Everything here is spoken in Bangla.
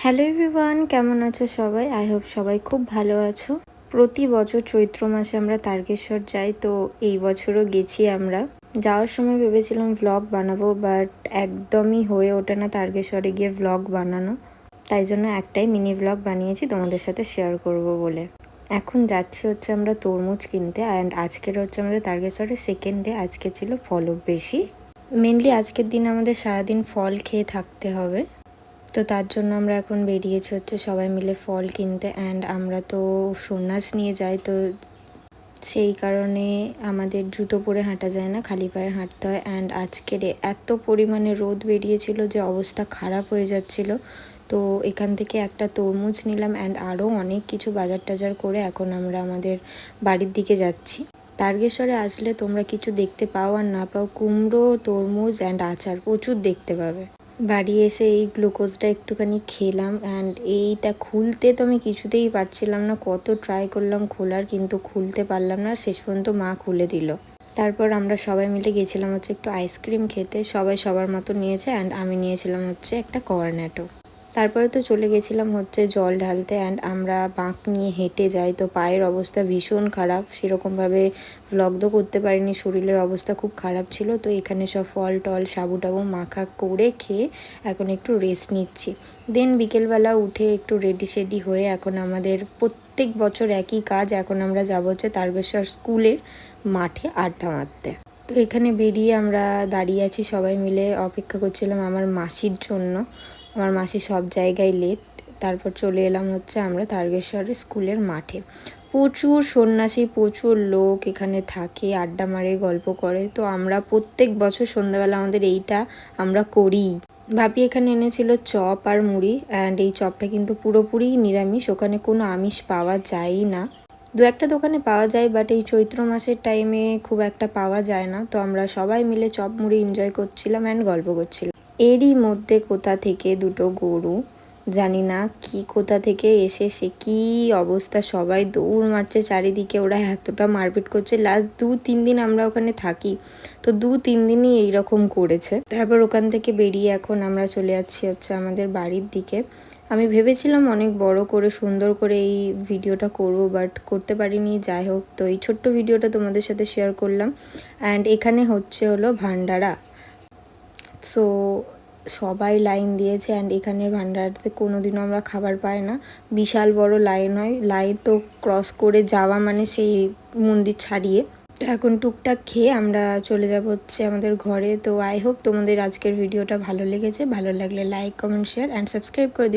হ্যালো এভরিওয়ান, কেমন আছো সবাই? আই হোপ সবাই খুব ভালো আছো। প্রতি বছর চৈত্র মাসে আমরা তারকেশ্বর যাই, তো এই বছরও গেছি আমরা। যাওয়ার সময় ভেবেছিলাম ভ্লগ বানাবো, বাট একদমই হয়ে ওঠে না তারকেশ্বরে গিয়ে ভ্লগ বানানো। তাই জন্য একটাই মিনি ভ্লগ বানিয়েছি তোমাদের সাথে শেয়ার করব বলে। এখন যাচ্ছি হচ্ছে আমরা তরমুজ কিনতে, অ্যান্ড আজকের হচ্ছে আমাদের তারকেশ্বরের সেকেন্ড ডে। আজকে ছিল ফলও বেশি। মেনলি আজকের দিন আমাদের সারাদিন ফল খেয়ে থাকতে হবে, তো তার জন্য আমরা এখন বেরিয়েছি হচ্ছে সবাই মিলে ফল কিনতে। অ্যান্ড আমরা তো সন্ন্যাস নিয়ে যাই, তো সেই কারণে আমাদের জুতো পরে হাঁটা যায় না, খালি পায়ে হাঁটতে হয়। অ্যান্ড আজকের এত পরিমাণে রোদ বেরিয়েছিল যে অবস্থা খারাপ হয়ে যাচ্ছিল। তো এখান থেকে একটা তরমুজ নিলাম, অ্যান্ড আরও অনেক কিছু বাজার টাজার করে এখন আমরা আমাদের বাড়ির দিকে যাচ্ছি। তারকেশ্বরে আসলে তোমরা কিছু দেখতে পাও আর না পাও, কুমড়ো, তরমুজ অ্যান্ড আচার প্রচুর দেখতে পাবে। বাড়ি এসে এই গ্লুকোজটা একটুখানি খেলাম, অ্যান্ড এইটা খুলতে তো আমি কিছুতেই পারছিলাম না। কত ট্রাই করলাম খোলার, কিন্তু খুলতে পারলাম না। শেষ পর্যন্ত মা খুলে দিল। তারপর আমরা সবাই মিলে গেছিলাম হচ্ছে একটু আইসক্রিম খেতে। সবাই সবার মতো নিয়েছে, অ্যান্ড আমি নিয়েছিলাম হচ্ছে একটা কর্নেটো। তারপরে তো চলে গেছিলাম হচ্ছে জল ঢালতে, অ্যান্ড আমরা বাঁক নিয়ে হেঁটে যাই, তো পায়ের অবস্থা ভীষণ খারাপ। সেরকমভাবে ভ্লগ তো করতে পারিনি, শরীরের অবস্থা খুব খারাপ ছিল। তো এখানে সব ফল টল সাবু টাবু মাখা করে খেয়ে এখন একটু রেস্ট নিচ্ছি। দেন বিকেলবেলা উঠে একটু রেডি সেডি হয়ে এখন আমাদের প্রত্যেক বছর একই কাজ। এখন আমরা যাবো হচ্ছে তারকেশ্বর স্কুলের মাঠে আড্ডা মারতে। তো এখানে বেরিয়ে আমরা দাঁড়িয়ে আছি সবাই মিলে, অপেক্ষা করছিলাম আমার মাসির জন্য। আমার মাসি সব জায়গায় লেট। তারপর চলে এলাম হচ্ছে আমরা তারকেশ্বরের স্কুলের মাঠে। প্রচুর সন্ন্যাসী, প্রচুর লোক এখানে থাকে, আড্ডা মারে, গল্প করে। তো আমরা প্রত্যেক বছর সন্ধ্যাবেলা আমাদের এইটা আমরা করি। ভাবি এখানে এনেছিল চপ আর মুড়ি, অ্যান্ড এই চপটা কিন্তু পুরোপুরি নিরামিষ, ওখানে কোনো আমিষ পাওয়া যায়ই না। দু একটা দোকানে পাওয়া যায়, বাট এই চৈত্র মাসের টাইমে খুব একটা পাওয়া যায় না। তো আমরা সবাই মিলে চপ মুড়ি এনজয় করছিলাম অ্যান্ড গল্প করছিলাম। এরই মধ্যে কোথা থেকে দুটো গরু, জানি না কি কোথা থেকে এসে সে কি অবস্থা, সবাই দৌড় মারছে চারিদিকে। ওরা এতটা মারপিট করছে। লাস্ট 2-3 দিন আমরা ওখানে থাকি, তো 2-3 দিনই এইরকম করেছে। তারপর ওখান থেকে বেরিয়ে এখন আমরা চলে যাচ্ছি হচ্ছে আমাদের বাড়ির দিকে। আমি ভেবেছিলাম অনেক বড় করে সুন্দর করে এই ভিডিওটা করব, বাট করতে পারিনি। যাই হোক, তো এই ছোট্ট ভিডিওটা তোমাদের সাথে শেয়ার করলাম। অ্যান্ড এখানে হচ্ছে হলো ভান্ডারা। সো সবাই লাইন দিয়েছে, অ্যান্ড এখানের ভান্ডারাতে কোনো দিনও আমরা খাবার পাই না। বিশাল বড় লাইন হয়, লাইন তো ক্রস করে যাওয়া মানে সেই মন্দির ছাড়িয়ে। তো এখন টুকটাক খেয়ে আমরা চলে যাব হচ্ছে আমাদের ঘরে। তো আই হোপ তোমাদের আজকের ভিডিওটা ভালো লেগেছে। ভালো লাগলে like, comment, share and subscribe করে